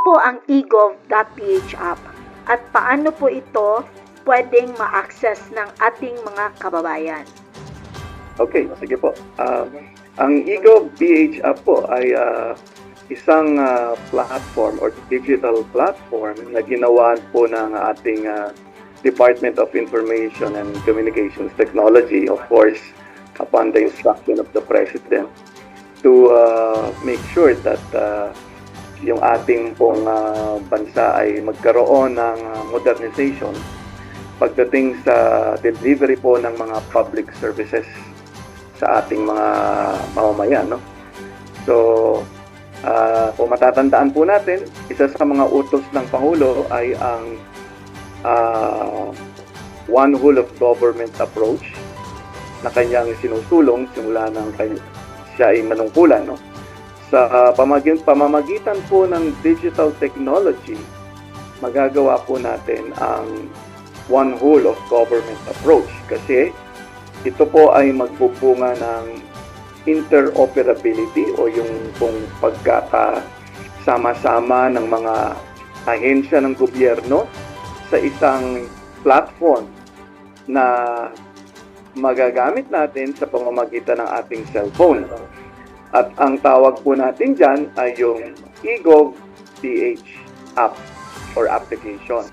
po ang egov.ph app at paano po ito pwedeng ma-access ng ating mga kababayan? Okay, sige po. Ang egov.ph app po ay isang platform or digital platform na ginawa po ng ating Department of Information and Communications Technology, of course, upon the instruction of the President, to make sure that yung ating pong bansa ay magkaroon ng modernization pagdating sa delivery po ng mga public services sa ating mga mamamayan, no? So, kung matatandaan po natin, isa sa mga utos ng Pangulo ay ang one whole of government approach na kanyang sinusulong simula ng siya ay manungkulan, no? Sa pamamagitan po ng digital technology, magagawa po natin ang one whole of government approach kasi ito po ay magbubunga ng interoperability o yung pong pagkakasama-sama ng mga ahensya ng gobyerno sa isang platform na magagamit natin sa pamamagitan ng ating cellphone. At ang tawag po natin dyan ay yung egov.ph app or application.